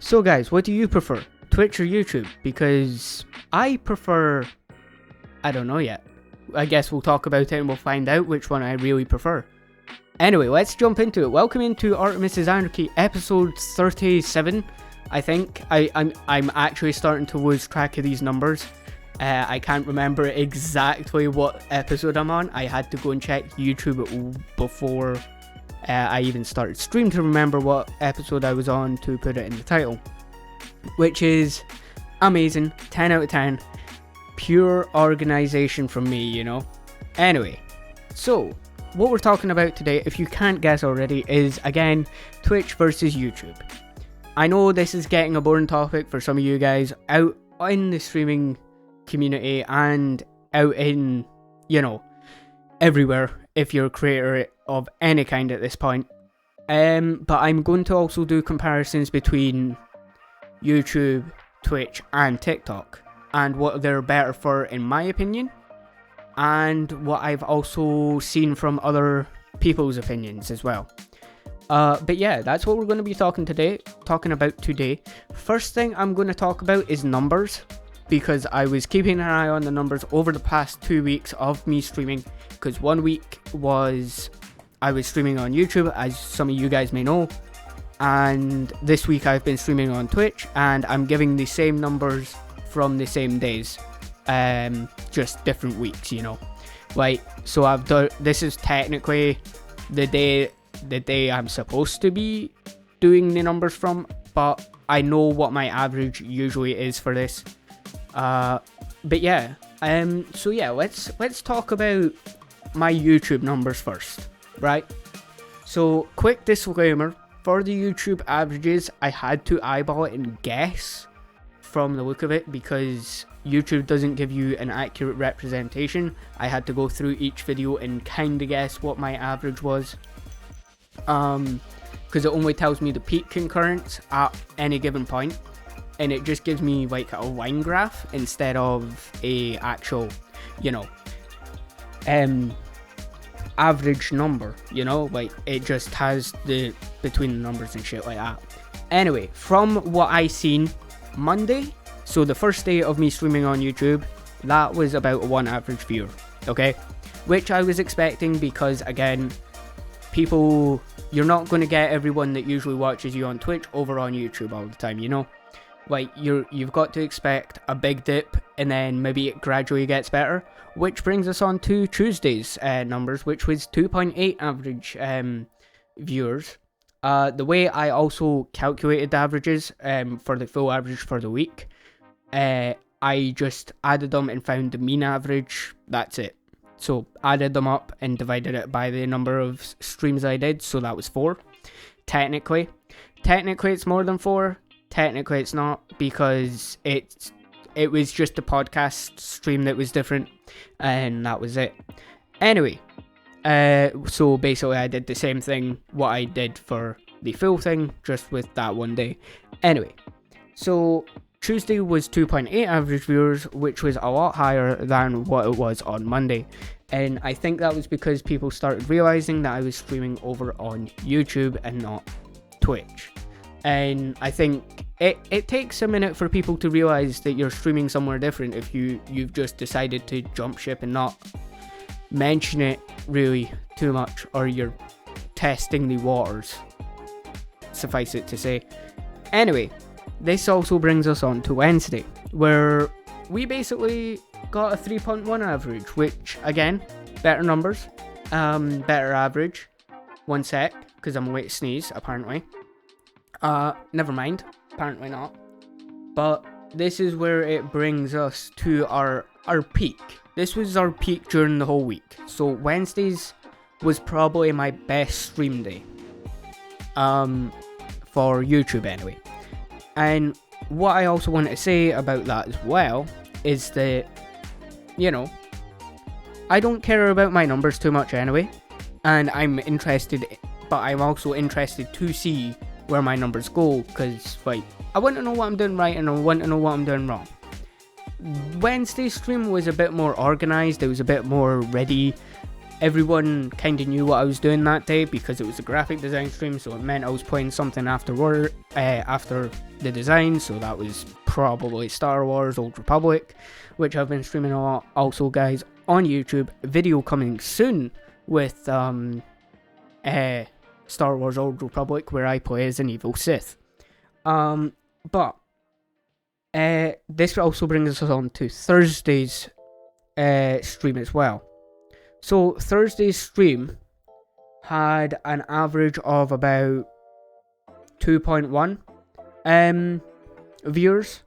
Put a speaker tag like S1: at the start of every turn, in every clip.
S1: So guys, what do you prefer? Twitch or YouTube? Because I prefer... I don't know yet. I guess we'll talk about it and we'll find out which one I really prefer. Anyway, let's jump into it. Welcome into Artemis Anarchy, episode 37, I think. I'm actually starting to lose track of these numbers. I can't remember exactly what episode I'm on. I had to go and check YouTube before I even started stream to remember what episode I was on to put it in the title. Which is amazing, 10 out of 10. Pure organization from me, you know. Anyway, so what we're talking about today, if you can't guess already, is again Twitch versus YouTube. I know this is getting a boring topic for some of you guys out in the streaming community and out in, you know, everywhere if you're a creator of any kind at this point. But I'm going to also do comparisons between YouTube, Twitch and TikTok, and what they're better for in my opinion, and what I've also seen from other people's opinions as well. But yeah, that's what we're going to be talking about today. First thing I'm going to talk about is numbers, because I was keeping an eye on the numbers over the past 2 weeks of me streaming, because 1 week I was streaming on YouTube, as some of you guys may know, and this week I've been streaming on Twitch, and I'm giving the same numbers from the same days, just different weeks, you know. Like, so I've done, this is technically the day I'm supposed to be doing the numbers from, but I know what my average usually is for this. But yeah, so yeah, let's talk about my YouTube numbers first, right? So quick disclaimer, for the YouTube averages, I had to eyeball it and guess from the look of it, because YouTube doesn't give you an accurate representation. I had to go through each video and kind of guess what my average was, because it only tells me the peak concurrence at any given point, and it just gives me like a line graph instead of a actual, you know, average number, you know, like it just has the between the numbers and shit like that. Anyway, from what I seen, Monday, so the first day of me streaming on YouTube, that was about 1 average viewer, okay, which I was expecting, because again, people, you're not going to get everyone that usually watches you on Twitch over on YouTube all the time, you know. Like, you've got to expect a big dip, and then maybe it gradually gets better, which brings us on to Tuesday's numbers, which was 2.8 average viewers. The way I also calculated the averages for the full average for the week, I just added them and found the mean average. That's it. So added them up and divided it by the number of streams I did, so that was 4. Technically it's more than 4. Technically it's not, because it was just a podcast stream that was different, and that was it. Anyway, so basically I did the same thing what I did for the full thing, just with that one day. Anyway, so Tuesday was 2.8 average viewers, which was a lot higher than what it was on Monday, and I think that was because people started realizing that I was streaming over on YouTube and not Twitch. And I think it takes a minute for people to realize that you're streaming somewhere different if you've just decided to jump ship and not mention it really too much, or you're testing the waters, suffice it to say. Anyway, this also brings us on to Wednesday, where we basically got a 3.1 average, which again, better numbers, better average. One sec, because I'm away to sneeze apparently. Never mind, apparently not. But this is where it brings us to our peak. This was our peak during the whole week. So Wednesdays was probably my best stream day. For YouTube anyway. And what I also want to say about that as well is that, you know, I don't care about my numbers too much anyway. And I'm also interested to see where my numbers go, because like, I want to know what I'm doing right and I want to know what I'm doing wrong. Wednesday's stream was a bit more organized, it was a bit more ready, everyone kind of knew what I was doing that day because it was a graphic design stream, so it meant I was playing something after the design, so that was probably Star Wars Old Republic, which I've been streaming a lot. Also, guys, on YouTube, video coming soon with Star Wars Old Republic, where I play as an evil Sith. But this also brings us on to Thursday's stream as well. So Thursday's stream had an average of about 2.1 viewers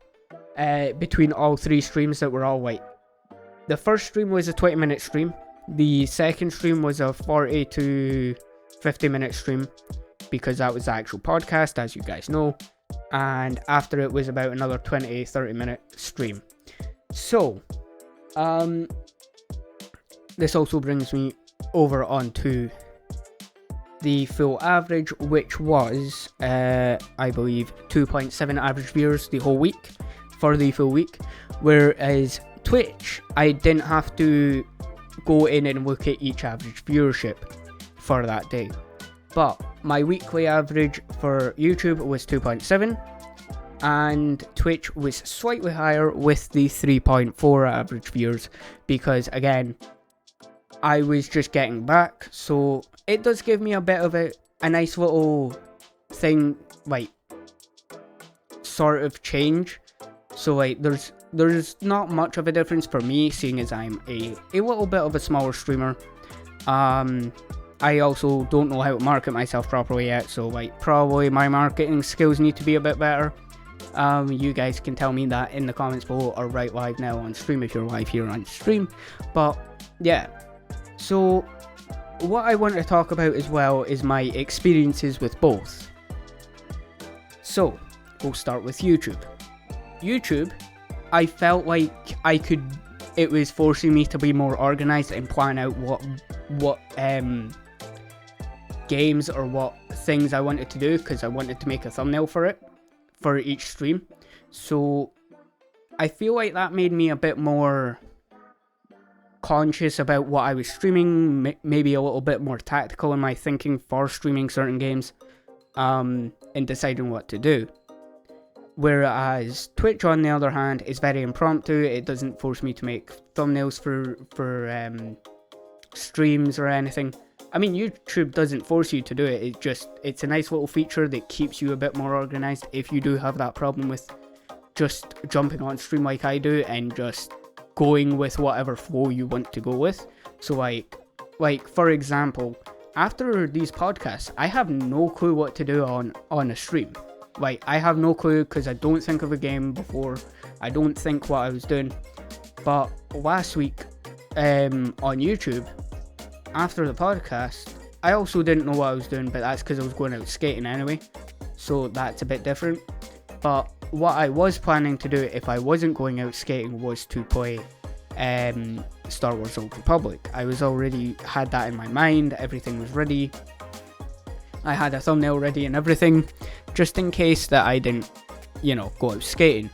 S1: between all three streams that were all white. The first stream was a 20-minute stream. The second stream was a 40 to 50-minute stream because that was the actual podcast, as you guys know. And after it was about another 20-30-minute stream. So, this also brings me over onto the full average, which was, I believe, 2.7 average viewers the whole week, for the full week. Whereas Twitch, I didn't have to go in and look at each average viewership for that day. But my weekly average for YouTube was 2.7, and Twitch was slightly higher with the 3.4 average viewers, because again, I was just getting back, so it does give me a bit of a nice little thing, like, sort of change. So like, there's not much of a difference for me, seeing as I'm a little bit of a smaller streamer. I also don't know how to market myself properly yet, so like, probably my marketing skills need to be a bit better. You guys can tell me that in the comments below, or right live now on stream if you're live here on stream. But yeah, so what I want to talk about as well is my experiences with both. So we'll start with YouTube. YouTube, I felt like it was forcing me to be more organized and plan out what games or what things I wanted to do, because I wanted to make a thumbnail for each stream. So I feel like that made me a bit more conscious about what I was streaming, maybe a little bit more tactical in my thinking for streaming certain games, and deciding what to do. Whereas Twitch, on the other hand, is very impromptu. It doesn't force me to make thumbnails for streams or anything. I mean, YouTube doesn't force you to do it. It's a nice little feature that keeps you a bit more organized if you do have that problem with just jumping on stream like I do and just going with whatever flow you want to go with. So like for example, after these podcasts, I have no clue what to do on a stream. Like, I have no clue because I don't think of a game before. I don't think what I was doing. But last week on YouTube, after the podcast, I also didn't know what I was doing, but that's because I was going out skating anyway. So that's a bit different. But what I was planning to do if I wasn't going out skating was to play Star Wars Old Republic. I was already had that in my mind. Everything was ready. I had a thumbnail ready and everything, just in case that I didn't, go out skating,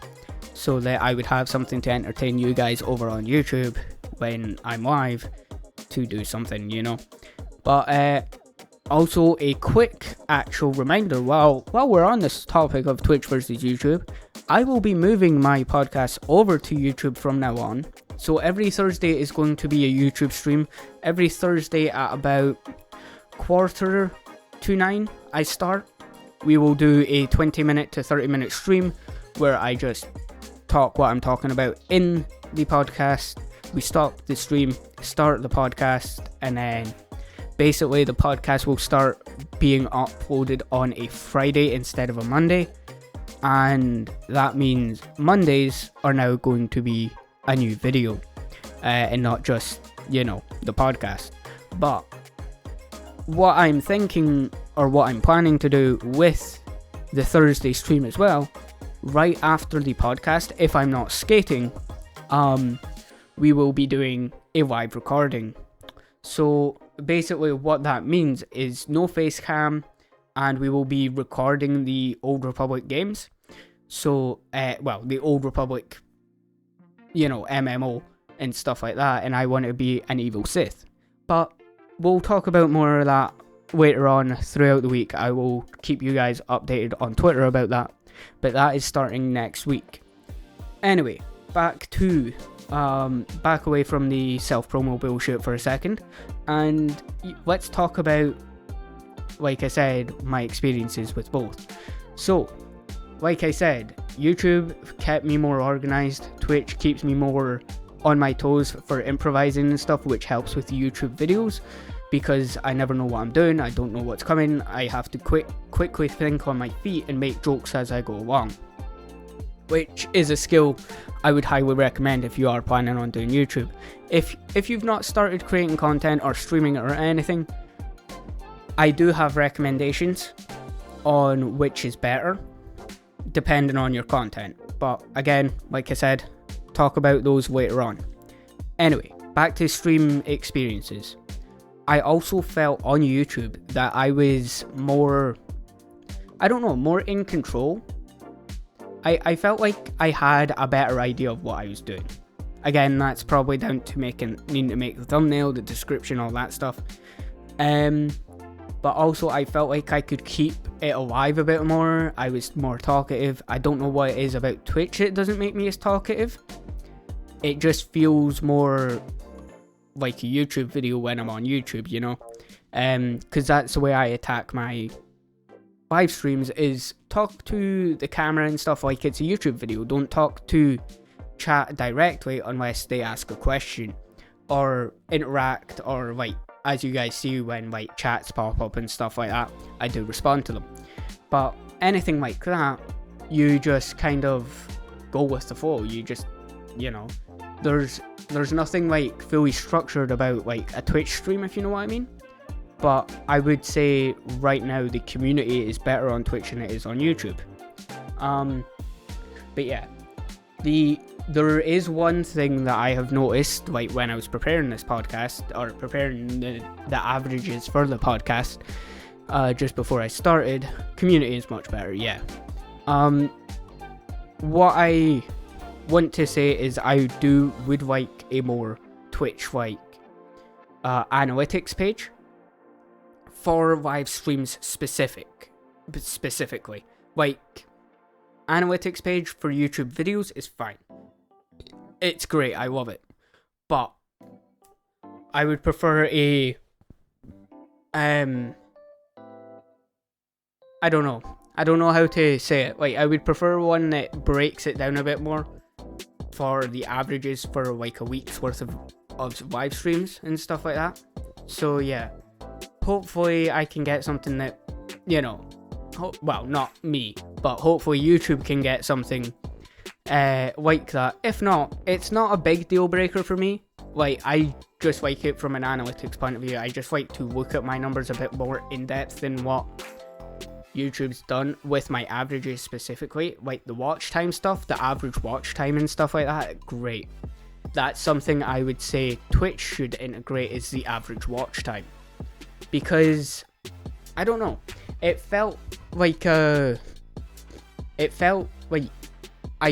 S1: so that I would have something to entertain you guys over on YouTube when I'm live to do something, But also a quick actual reminder, while we're on this topic of Twitch versus YouTube, I will be moving my podcast over to YouTube from now on. So every Thursday is going to be a YouTube stream. Every Thursday at about 8:45 I start. We will do a 20-minute to 30-minute stream where I just talk what I'm talking about in the podcast. We stop the stream, start the podcast, and then basically the podcast will start being uploaded on a Friday instead of a Monday. And that means Mondays are now going to be a new video, and not just, the podcast. But what I'm thinking, or what I'm planning to do with the Thursday stream as well, right after the podcast, if I'm not skating, we will be doing a live recording. So basically what that means is no face cam, and we will be recording the Old Republic games. So, the Old Republic, MMO and stuff like that, and I want to be an evil Sith. But we'll talk about more of that later on throughout the week. I will keep you guys updated on Twitter about that, but that is starting next week. Anyway, back away from the self-promo bullshit for a second, and let's talk about, like I said, my experiences with both. So, like I said, YouTube kept me more organized, Twitch keeps me more on my toes for improvising and stuff, which helps with the YouTube videos, because I never know what I'm doing, I don't know what's coming, I have to quickly think on my feet and make jokes as I go along, which is a skill I would highly recommend if you are planning on doing YouTube. If you've not started creating content or streaming or anything, I do have recommendations on which is better, depending on your content. But again, like I said, talk about those later on. Anyway, back to stream experiences. I also felt on YouTube that I was more in control. I felt like I had a better idea of what I was doing. Again, that's probably down to needing to make the thumbnail, the description, all that stuff. But also I felt like I could keep it alive a bit more. I was more talkative. I don't know what it is about Twitch that doesn't make me as talkative. It just feels more like a YouTube video when I'm on YouTube, you know? Because that's the way I attack my live streams, is talk to the camera and stuff like it's a YouTube video. Don't talk to chat directly unless they ask a question or interact, or like, as you guys see when like chats pop up and stuff like that, I do respond to them. But anything like that, you just kind of go with the flow. You just, you know, there's nothing like fully structured about like a Twitch stream, if you know what I mean. But I would say right now the community is better on Twitch than it is on YouTube. But yeah, there is one thing that I have noticed, like when I was preparing this podcast, or preparing the averages for the podcast, just before I started, community is much better, yeah. What I want to say is I would like a more Twitch-like analytics page for live streams specifically. Like, analytics page for YouTube videos is fine. It's great, I love it. But I would prefer a I don't know how to say it. Like, I would prefer one that breaks it down a bit more for the averages for like a week's worth of live streams and stuff like that. So yeah, hopefully I can get something that, you know, well, not me, but hopefully YouTube can get something like that. If not, it's not a big deal breaker for me. Like, I just like it from an analytics point of view. I just like to look at my numbers a bit more in depth than what YouTube's done with my averages specifically. Like the watch time stuff, the average watch time and stuff like that, great. That's something I would say Twitch should integrate, is the average watch time. Because, I don't know, it felt like I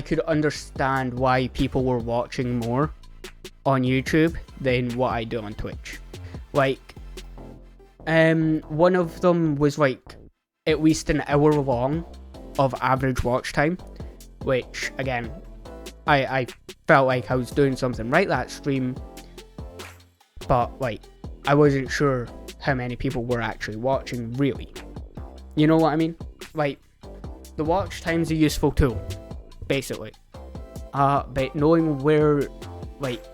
S1: could understand why people were watching more on YouTube than what I do on Twitch. Like, one of them was like at least an hour long of average watch time, which again, I felt like I was doing something right that stream, but like I wasn't sure how many people were actually watching really. You know what I mean? Like, the watch time's a useful tool, basically. But knowing where, like,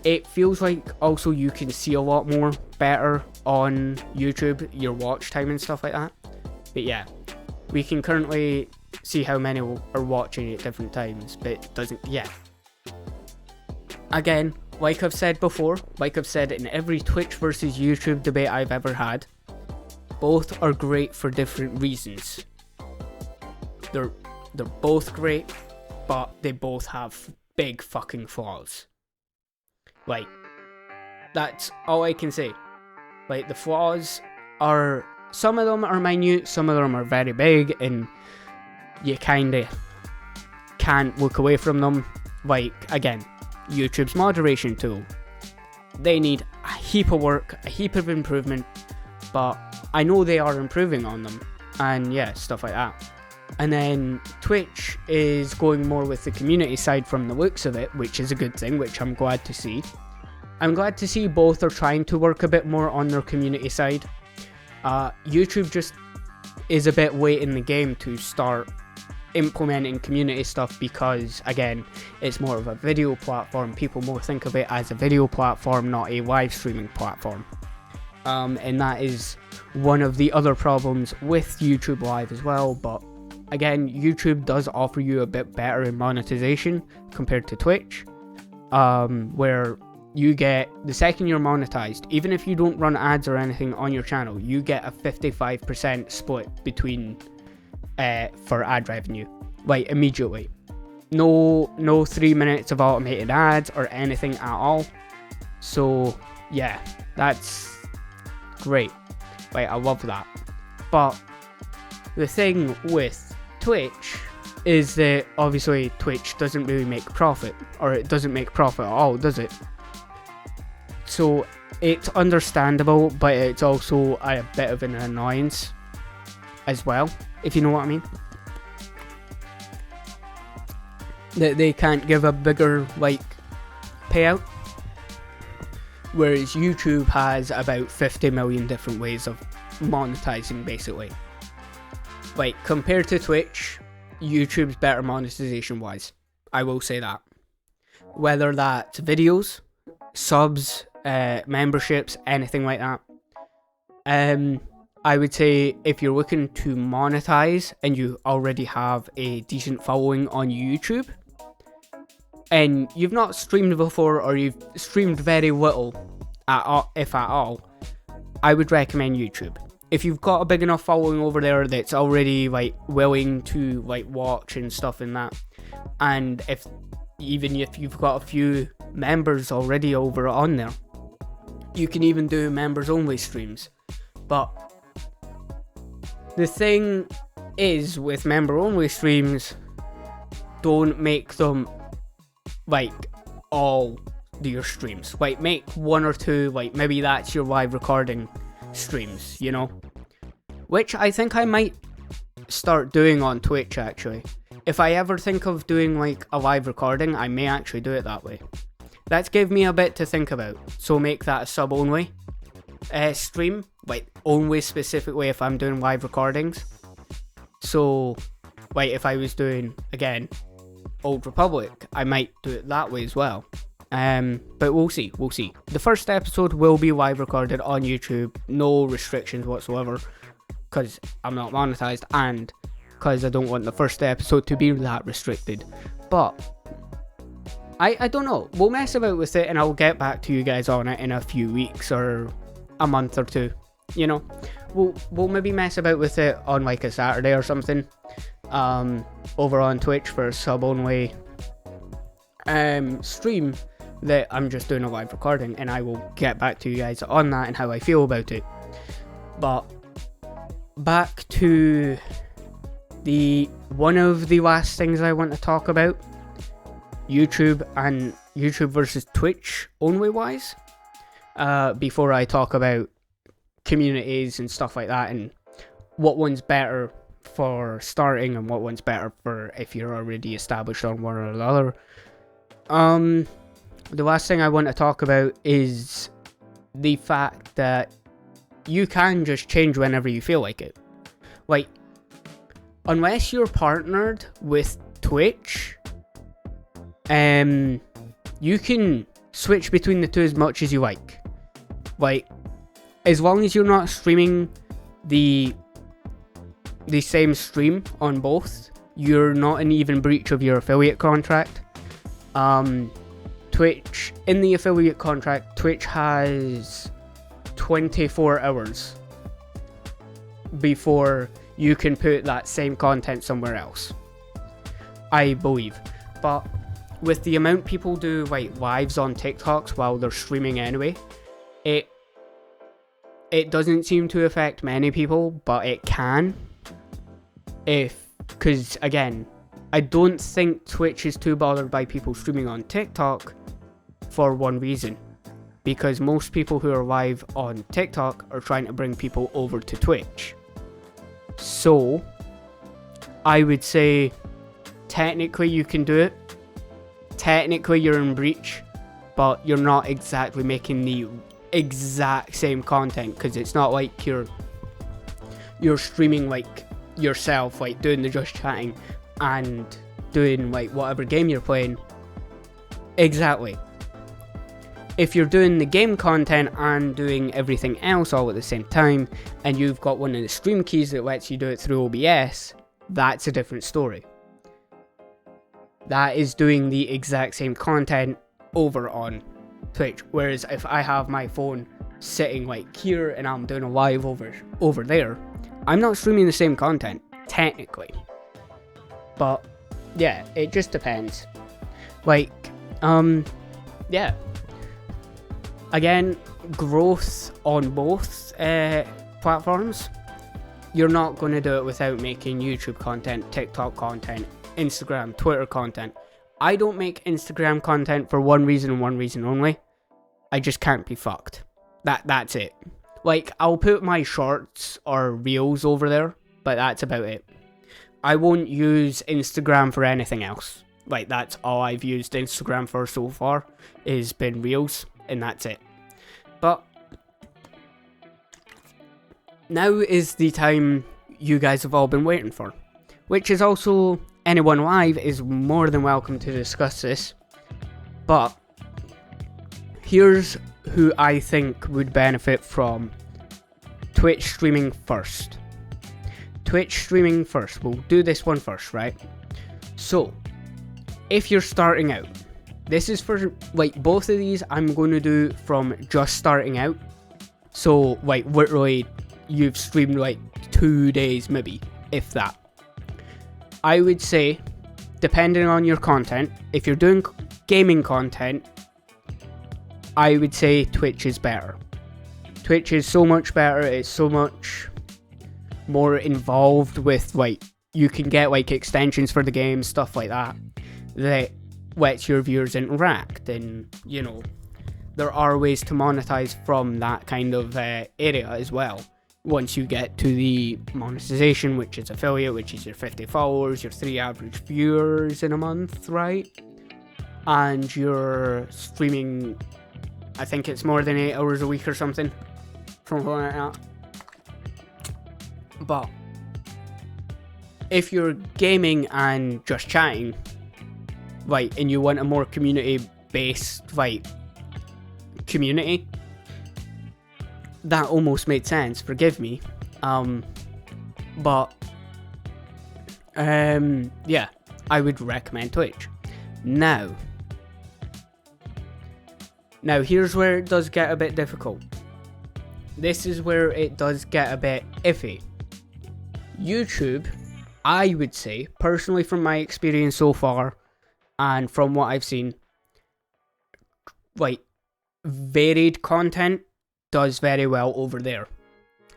S1: it feels like also you can see a lot more better on YouTube, your watch time and stuff like that. But yeah, we can currently see how many are watching at different times, but it doesn't, yeah. Again, like I've said before, like I've said in every Twitch versus YouTube debate I've ever had, both are great for different reasons. They're both great, but they both have big fucking flaws. Like, that's all I can say. Like, the flaws are, some of them are minute, some of them are very big, and you kinda can't look away from them. Like, again, YouTube's moderation tool. They need a heap of work, a heap of improvement, but I know they are improving on them, and yeah, stuff like that. And then Twitch is going more with the community side from the looks of it, which is a good thing, which I'm glad to see. I'm glad to see both are trying to work a bit more on their community side. YouTube just is a bit late in the game to start implementing community stuff because, again, it's more of a video platform. People more think of it as a video platform, not a live streaming platform. And that is one of the other problems with YouTube Live as well. But again, YouTube does offer you a bit better in monetization compared to Twitch, where you get, the second you're monetized, even if you don't run ads or anything on your channel, you get a 55% split between for ad revenue, like immediately. No 3 minutes of automated ads or anything at all. So yeah, that's great. Like, I love that. But the thing with Twitch is that obviously Twitch doesn't really make profit, or it doesn't make profit at all, does it? So it's understandable, but it's also a bit of an annoyance as well, if you know what I mean. That they can't give a bigger, like, payout, whereas YouTube has about 50 million different ways of monetizing, basically. Like, compared to Twitch, YouTube's better monetization wise, I will say that. Whether that's videos, subs, memberships, anything like that. I would say if you're looking to monetize and you already have a decent following on YouTube, and you've not streamed before, or you've streamed very little, if at all, I would recommend YouTube. If you've got a big enough following over there that's already, like, willing to, like, watch and stuff in that, and even if you've got a few members already over on there, you can even do members only streams. But the thing is, with member only streams, don't make them like all your streams. Like, make one or two, like, maybe that's your live recording streams, you know, which I think I might start doing on Twitch. Actually, if I ever think of doing, like, a live recording, I may actually do it that way. That's give me a bit to think about. So make that a sub only stream, like, only specifically if I'm doing live recordings. So, like, if I was doing, again, Old Republic, I might do it that way as well. But we'll see. The first episode will be live recorded on YouTube, no restrictions whatsoever, because I'm not monetized, and because I don't want the first episode to be that restricted. But I don't know, we'll mess about with it, and I'll get back to you guys on it in a few weeks or a month or two, you know. We'll maybe mess about with it on, like, a Saturday or something, over on Twitch for a sub only stream that I'm just doing a live recording, and I will get back to you guys on that and how I feel about it. But back to one of the last things I want to talk about, YouTube and YouTube versus Twitch only wise, before I talk about communities and stuff like that, and what one's better for starting and what one's better for if you're already established on one or the other. The last thing I want to talk about is the fact that you can just change whenever you feel like it. Like, unless you're partnered with Twitch, you can switch between the two as much as you like. Like, as long as you're not streaming the same stream on both, you're not in even breach of your affiliate contract. Twitch, in the affiliate contract, Twitch has 24 hours before you can put that same content somewhere else, I believe. But with the amount people do, like, lives on TikToks while they're streaming anyway, it doesn't seem to affect many people, but it can. Because, again, I don't think Twitch is too bothered by people streaming on TikTok for one reason. because most people who are live on TikTok are trying to bring people over to Twitch. So I would say technically you can do it. Technically you're in breach, but you're not exactly making the exact same content, because it's not like you're streaming like yourself, like doing the just chatting and doing like whatever game you're playing. Exactly. If you're doing the game content and doing everything else all at the same time, and you've got one of the stream keys that lets you do it through OBS, that's a different story. That is doing the exact same content over on Twitch. Whereas if I have my phone sitting like here and I'm doing a live over there, I'm not streaming the same content, technically. But yeah, it just depends. Like, yeah. Again, growth on both platforms. You're not going to do it without making YouTube content, TikTok content, Instagram, Twitter content. I don't make Instagram content for one reason and one reason only. I just can't be fucked. That's it. Like, I'll put my shorts or reels over there, but that's about it. I won't use Instagram for anything else. Like, that's all I've used Instagram for so far, is been reels, and that's it. But now is the time you guys have all been waiting for, which is also, anyone live is more than welcome to discuss this. But here's who I think would benefit from Twitch streaming first. Twitch streaming first. We'll do this one first, right? So, if you're starting out, this is for, like, both of these I'm going to do from just starting out. So, like, literally, you've streamed, like, 2 days, maybe, if that. I would say, depending on your content, if you're doing gaming content, I would say Twitch is better. Twitch is so much better, it's so much more involved with, like, you can get, like, extensions for the game, stuff like that, that lets your viewers interact, and, you know, there are ways to monetize from that kind of area as well. Once you get to the monetization, which is affiliate, which is your 50 followers, your 3 average viewers in a month, right? And you're streaming, I think it's more than 8 hours a week or something like that. But if you're gaming and just chatting, like, and you want a more community-based, like, community, that almost made sense, forgive me. But yeah, I would recommend Twitch. Now here's where it does get a bit difficult. This is where it does get a bit iffy. YouTube, I would say, personally from my experience so far, and from what I've seen, like, varied content does very well over there.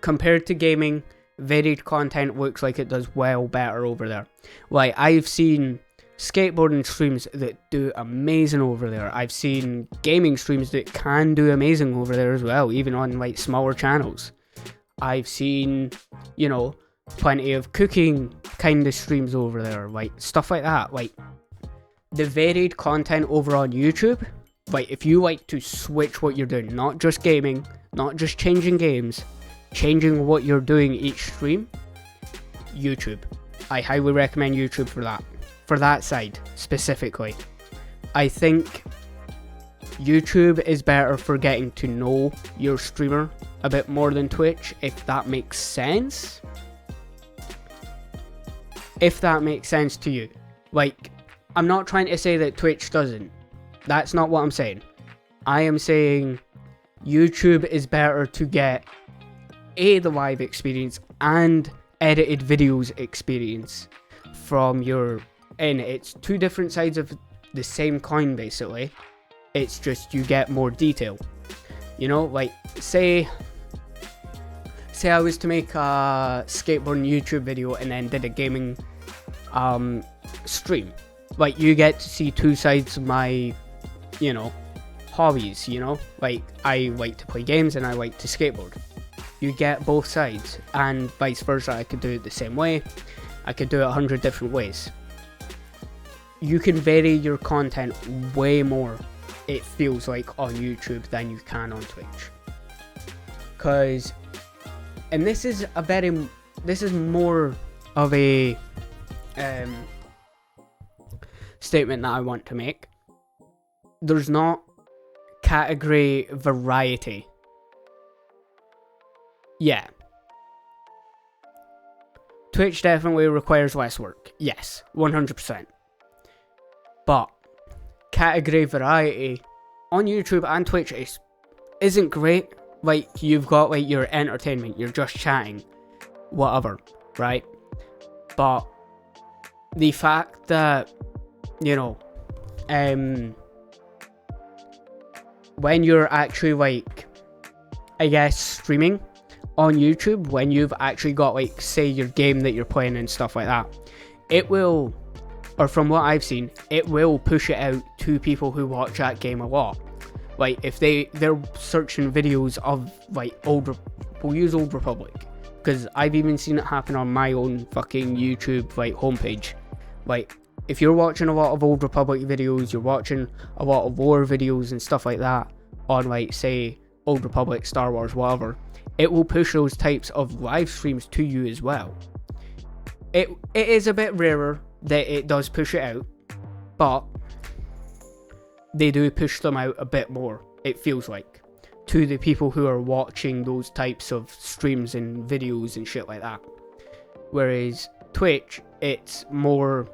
S1: Compared to gaming, varied content looks like it does well better over there. Like, I've seen skateboarding streams that do amazing over there. I've seen gaming streams that can do amazing over there as well, even on, like, smaller channels. I've seen, you know, plenty of cooking kind of streams over there, like, stuff like that. Like, the varied content over on YouTube, like, if you like to switch what you're doing, not just gaming, not just changing games, changing what you're doing each stream, YouTube. I highly recommend YouTube for that. For that side, specifically. I think YouTube is better for getting to know your streamer a bit more than Twitch, if that makes sense. If that makes sense to you. Like, I'm not trying to say that Twitch doesn't. That's not what I'm saying. I am saying YouTube is better to get the live experience and edited videos experience from your... And it's two different sides of the same coin, basically. It's just you get more detail. You know, like, say I was to make a skateboarding YouTube video and then did a gaming stream. Like, you get to see two sides of my, you know, hobbies, you know? Like, I like to play games and I like to skateboard. You get both sides, and vice versa. I could do it the same way. I could do it 100 different ways. You can vary your content way more, it feels like, on YouTube than you can on Twitch. Because, and this is more of a statement that I want to make. There's not category variety. Yeah. Twitch definitely requires less work. Yes, 100%. But category variety on YouTube and Twitch isn't great. Like, you've got like your entertainment, you're just chatting, whatever, right? But the fact that, you know, when you're actually, like, I guess, streaming on YouTube, when you've actually got, like, say, your game that you're playing and stuff like that, it will, or from what I've seen, it will push it out to people who watch that game a lot. Like, if they're searching videos of, like, we'll use Old Republic, because I've even seen it happen on my own fucking YouTube, like, homepage. Like, if you're watching a lot of Old Republic videos, you're watching a lot of lore videos and stuff like that on, like, say, Old Republic, Star Wars, whatever, it will push those types of live streams to you as well. It is a bit rarer that it does push it out, but they do push them out a bit more, it feels like, to the people who are watching those types of streams and videos and shit like that. Whereas Twitch, it's more,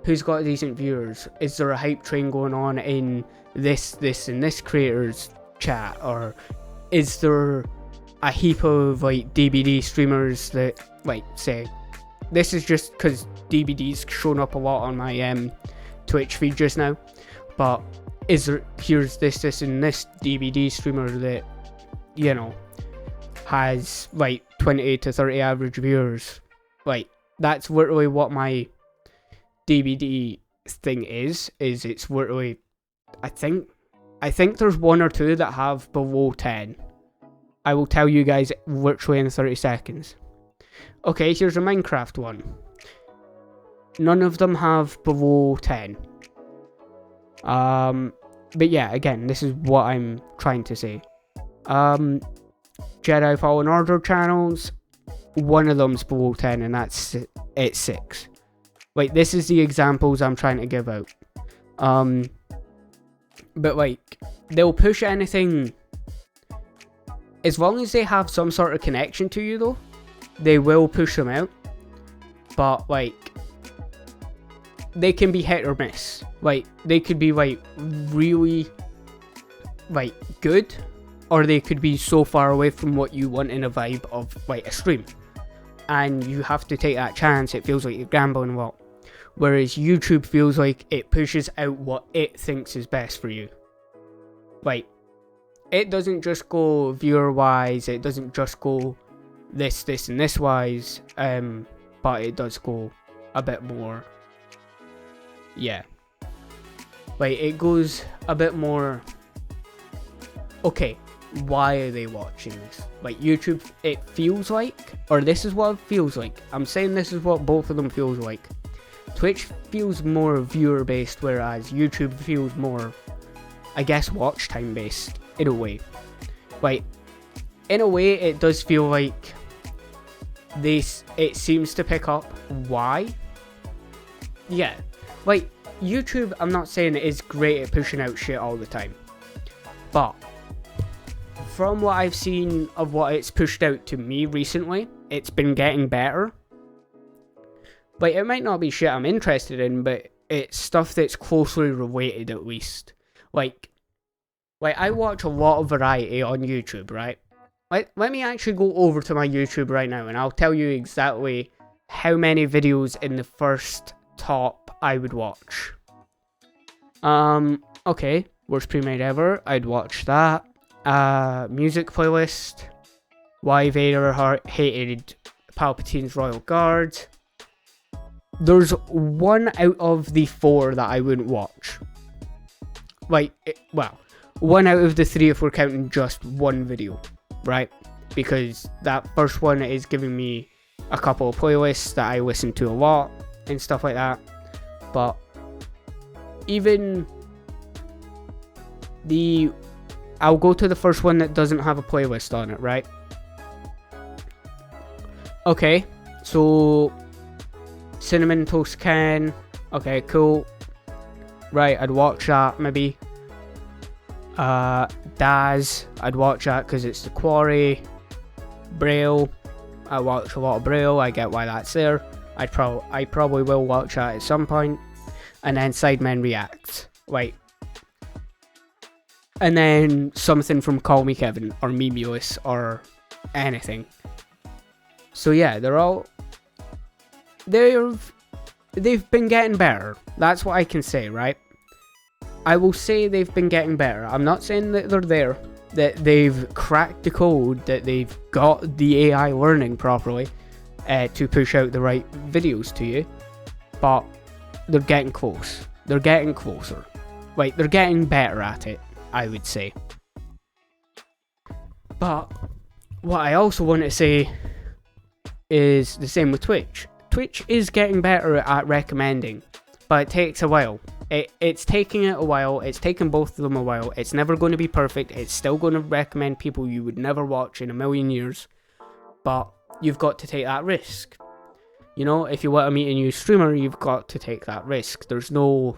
S1: who's got decent viewers? Is there a hype train going on in this and this creator's chat? Or is there a heap of, like, DBD streamers that, like, say, this is just because DBD's shown up a lot on my Twitch feed just now, but is there, here's this and this DBD streamer that, you know, has like 20 to 30 average viewers. Like, that's literally what my DBD thing is it's literally, I think there's one or two that have below 10. I will tell you guys literally in 30 seconds. Okay, here's a Minecraft one. None of them have below 10. But yeah, again, this is what I'm trying to say. Jedi Fallen Order channels, one of them's below 10, and that's it's 6. Like, this is the examples I'm trying to give out. But like, they'll push anything as long as they have some sort of connection to you, though. They will push them out, but like, they can be hit or miss. Like, they could be like really like good, or they could be so far away from what you want in a vibe of like a stream, and you have to take that chance. It feels like you're gambling a lot. Whereas YouTube feels like it pushes out what it thinks is best for you. Like, it doesn't just go viewer wise, it doesn't just go this and this wise, but it does go a bit more, yeah, like, it goes a bit more, okay, why are they watching this? Like, YouTube, it feels like, or this is what it feels like, I'm saying this is what both of them feels like. Twitch feels more viewer based, whereas YouTube feels more, I guess, watch time based, in a way. Like, in a way, it does feel like it seems to pick up why. Yeah, like, YouTube, I'm not saying it is great at pushing out shit all the time, but from what I've seen of what it's pushed out to me recently, it's been getting better. Like, it might not be shit I'm interested in, but it's stuff that's closely related, at least. Like I watch a lot of variety on YouTube, right? Let me actually go over to my YouTube right now, and I'll tell you exactly how many videos in the first top I would watch. Okay, worst pre-made ever, I'd watch that. Music playlist, why Vader hated Palpatine's Royal Guard. There's one out of the 4 that I wouldn't watch. Like, well, 1 out of the 3 if we're counting just one video, right? Because that first one is giving me a couple of playlists that I listen to a lot and stuff like that. But even I'll go to the first one that doesn't have a playlist on it, right? Okay, so Cinnamon Toast Can, okay, cool. Right, I'd watch that maybe. Daz, I'd watch that because it's the Quarry. Braille, I watch a lot of Braille, I get why that's there. I probably will watch that at some point. And then Sidemen Reacts, right. And then something from Call Me Kevin or Memulus or anything. So yeah, they've been getting better. That's what I can say, right? I will say they've been getting better. I'm not saying that they're there, that they've cracked the code, that they've got the AI learning properly to push out the right videos to you, but they're getting close. They're getting closer. Right, they're getting better at it, I would say. But what I also want to say is the same with Twitch. Twitch is getting better at recommending, but it takes a while. It's taking it a while. It's taken both of them a while. It's never going to be perfect. It's still going to recommend people you would never watch in a million years. But you've got to take that risk. You know, if you want to meet a new streamer, you've got to take that risk. There's no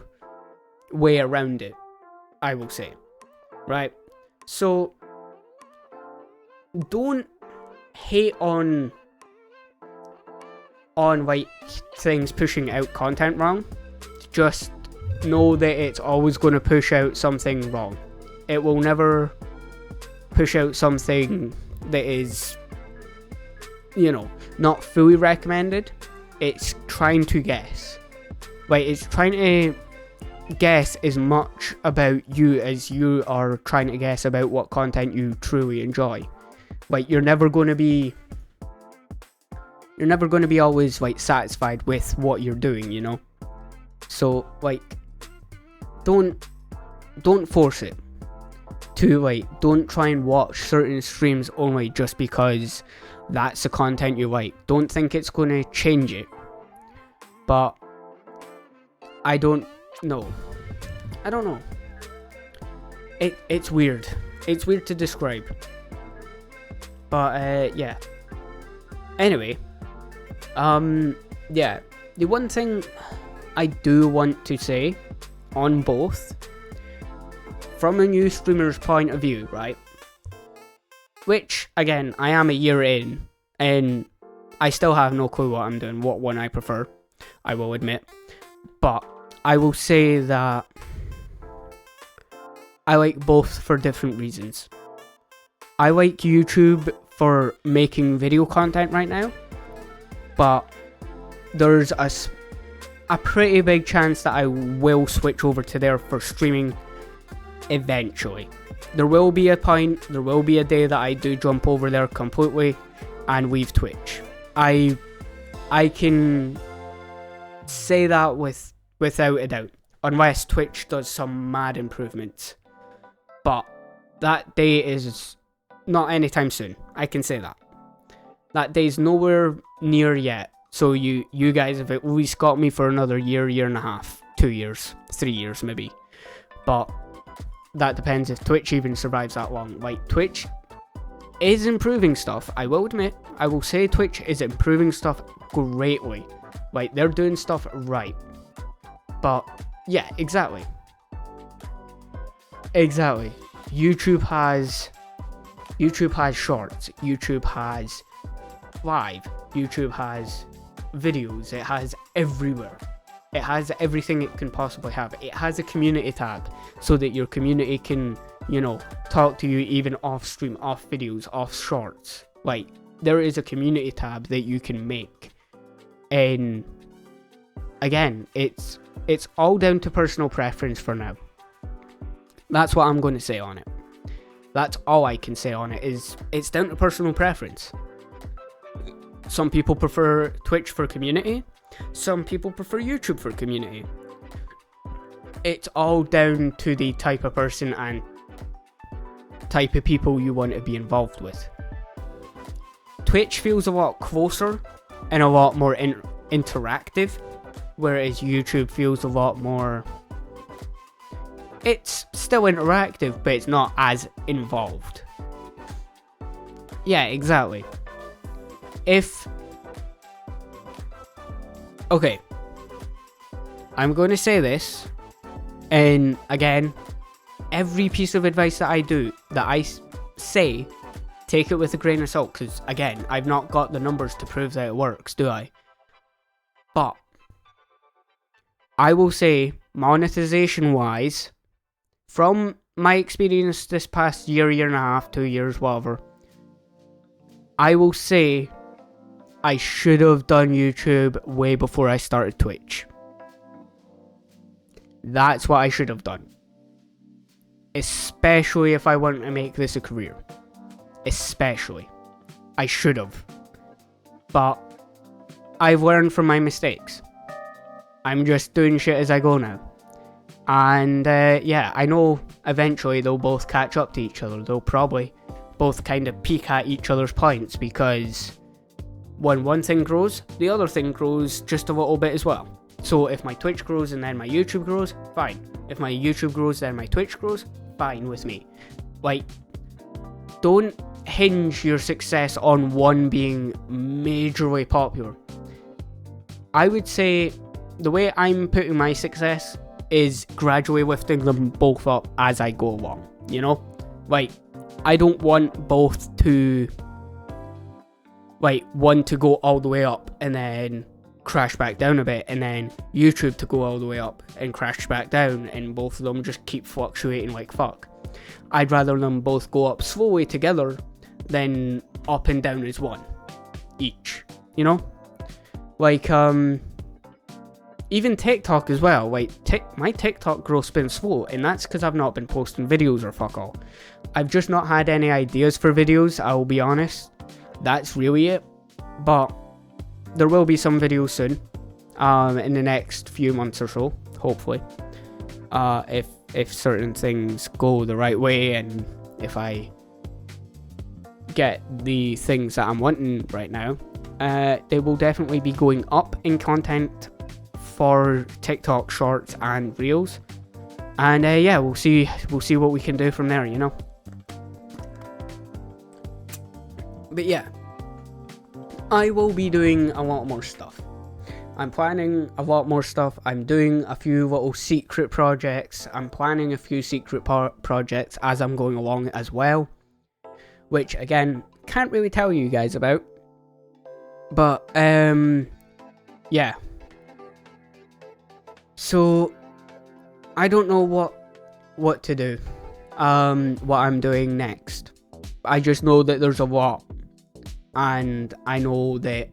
S1: way around it, I will say. Right? So, don't hate on like things pushing out content wrong. Just know that it's always going to push out something wrong. It will never push out something that is, you know, not fully recommended. It's trying to guess. Like, it's trying to guess as much about you as you are trying to guess about what content you truly enjoy. Like, you're never going to be always like satisfied with what you're doing, you know? So like, don't force it to, like, don't try and watch certain streams only just because that's the content you like. Don't think it's going to change it. But I don't know. It's weird. It's weird to describe. But yeah. Anyway, yeah, the one thing I do want to say on both, from a new streamer's point of view, right? Which, again, I am a year in, and I still have no clue what I'm doing, what one I prefer, I will admit. But I will say that I like both for different reasons. I like YouTube for making video content right now, but there's a pretty big chance that I will switch over to there for streaming eventually. There will be a point, there will be a day that I do jump over there completely and leave Twitch. I can say that without a doubt, unless Twitch does some mad improvements. But that day is not anytime soon. I can say that. That day's nowhere near yet. So you guys have at least got me for another year and a half, 2 years, 3 years maybe. But that depends if Twitch even survives that long. Like, Twitch is improving stuff, I will admit. I will say Twitch is improving stuff greatly. Like, they're doing stuff right. But yeah, exactly. YouTube has shorts, YouTube has live, YouTube has videos, it has everywhere. It has everything it can possibly have. It has a community tab so that your community can, you know, talk to you even off stream, off videos, off shorts. Like, there is a community tab that you can make. And again, it's all down to personal preference for now. That's what I'm going to say on it. That's all I can say on it, is it's down to personal preference. Some people prefer Twitch for community. Some people prefer YouTube for community. It's all down to the type of person and type of people you want to be involved with. Twitch feels a lot closer and a lot more interactive, whereas YouTube feels a lot more... It's still interactive, but it's not as involved. Yeah, exactly. Okay, I'm going to say this, and again, every piece of advice that I say, take it with a grain of salt, because again, I've not got the numbers to prove that it works, do I? But I will say, monetization wise, from my experience this past year and a half, 2 years, whatever, I will say I should have done YouTube way before I started Twitch. That's what I should have done. Especially if I want to make this a career. Especially. I should have. But I've learned from my mistakes. I'm just doing shit as I go now. And yeah, I know eventually they'll both catch up to each other. They'll probably both kind of peek at each other's points, because when one thing grows, the other thing grows just a little bit as well. So if my Twitch grows and then my YouTube grows, fine. If my YouTube grows then my Twitch grows, fine with me. Like, don't hinge your success on one being majorly popular. I would say the way I'm putting my success is gradually lifting them both up as I go along, you know? Like, I don't want both to, like, one to go all the way up and then crash back down a bit, and then YouTube to go all the way up and crash back down, and both of them just keep fluctuating like fuck. I'd rather them both go up slowly together than up and down as one each, you know? Like, even TikTok as well. Like, my TikTok growth's been slow, and that's because I've not been posting videos or fuck all. I've just not had any ideas for videos, I'll be honest. That's really it. But there will be some videos soon, in the next few months or so, hopefully. If certain things go the right way, and if I get the things that I'm wanting right now, they will definitely be going up in content for TikTok shorts and reels. And yeah, we'll see what we can do from there, you know. But yeah, I will be doing a lot more stuff. I'm planning a lot more stuff. I'm doing a few little secret projects. I'm planning a few secret projects as I'm going along as well, which again, can't really tell you guys about. But yeah. So I don't know what to do. What I'm doing next. I just know that there's a lot, and I know that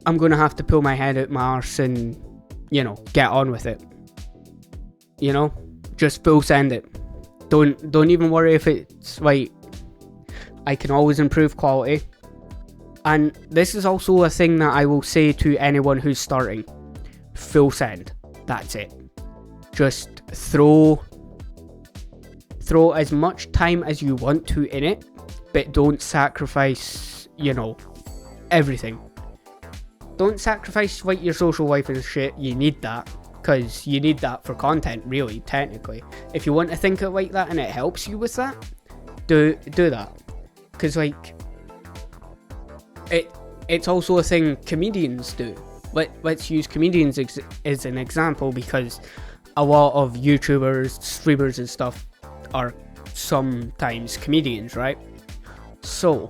S1: I'm gonna have to pull my head out my arse and, you know, get on with it. You know, just full send it. Don't even worry if it's like, I can always improve quality. And this is also a thing that I will say to anyone who's starting. Full send. That's it. Just throw as much time as you want to in it, but don't sacrifice, you know, everything. Don't sacrifice like your social life and shit. You need that, because you need that for content, really, technically. If you want to think it like that and it helps you with that, do that. Because like, it's also a thing comedians do. Let's use comedians as an example, because a lot of YouTubers, streamers and stuff are sometimes comedians, right? So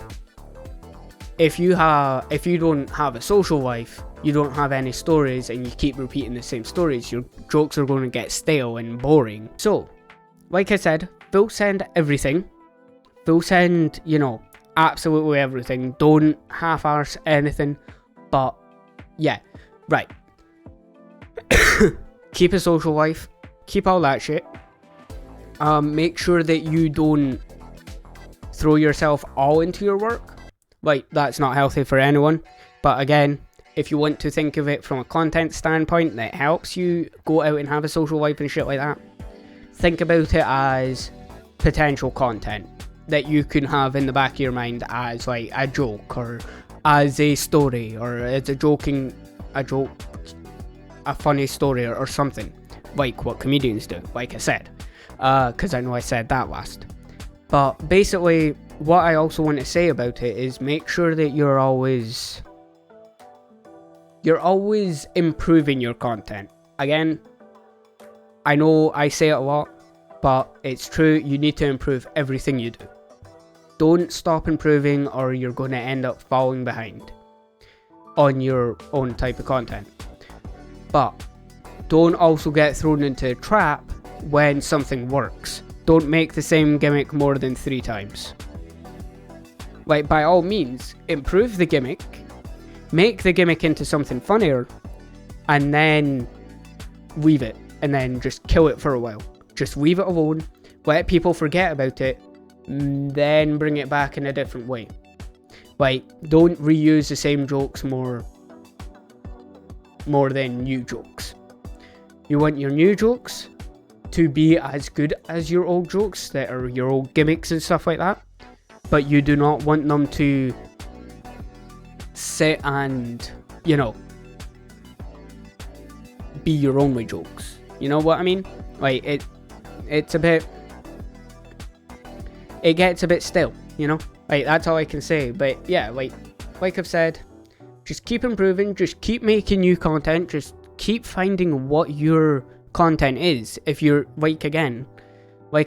S1: if you don't have a social life, you don't have any stories, and you keep repeating the same stories, your jokes are going to get stale and boring. So, like I said, full send everything. Full send, you know, absolutely everything. Don't half-arse anything. But yeah, right. Keep a social life. Keep all that shit. Make sure that you don't throw yourself all into your work. Like, that's not healthy for anyone. But again, if you want to think of it from a content standpoint that helps you go out and have a social life and shit like that, think about it as potential content that you can have in the back of your mind as like a joke, or as a story, or as a funny story, or something like what comedians do, like I said, because I know I said that last. But basically, what I also want to say about it is make sure that you're always improving your content. Again, I know I say it a lot, but it's true. You need to improve everything you do. Don't stop improving, or you're going to end up falling behind on your own type of content. But don't also get thrown into a trap when something works. Don't make the same gimmick more than 3 times. Like, by all means, improve the gimmick, make the gimmick into something funnier, and then leave it, and then just kill it for a while. Just leave it alone, let people forget about it, then bring it back in a different way. Like, don't reuse the same jokes more than new jokes. You want your new jokes to be as good as your old jokes, that are your old gimmicks and stuff like that, but you do not want them to sit and, be your only jokes. You know what I mean? Like, it gets a bit stale, Like, that's all I can say. But yeah, like I've said, just keep improving, just keep making new content, just keep finding what your content is. If you're, like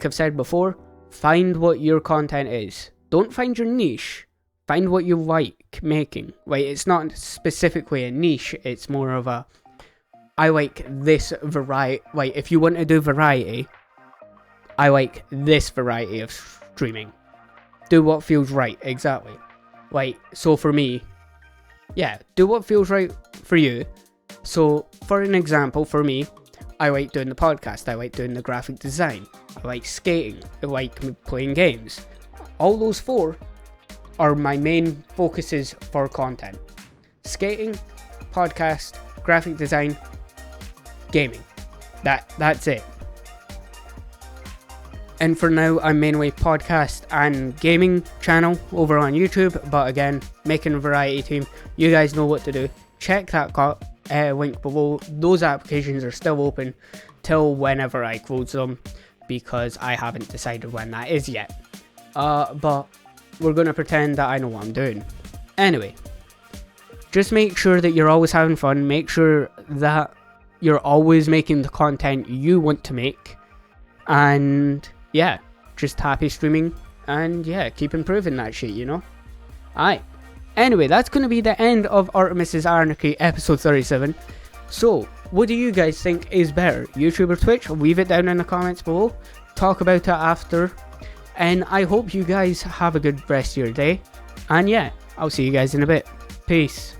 S1: I've said before, find what your content is. Don't find your niche, find what you like making. Like, it's not specifically a niche, it's more of a, I like this variety. Like, if you want to do variety, I like this variety of streaming. Do what feels right, exactly. Like, so for me, yeah, do what feels right for you. So, for an example, for me, I like doing the podcast, I like doing the graphic design, I like skating, I like playing games. All those 4 are my main focuses for content. Skating, podcast, graphic design, gaming. That's it. And for now, I'm mainly podcast and gaming channel over on YouTube, but again, making a variety team, you guys know what to do. Check that link below. Those applications are still open till whenever I close them, because I haven't decided when that is yet. But we're going to pretend that I know what I'm doing. Anyway, just make sure that you're always having fun. Make sure that you're always making the content you want to make. And yeah, just happy streaming. And yeah, keep improving that shit, Alright. Anyway, that's going to be the end of Artemis Anarchy episode 37. So, what do you guys think is better, YouTube or Twitch? Leave it down in the comments below. Talk about it after. And I hope you guys have a good rest of your day. And yeah, I'll see you guys in a bit. Peace.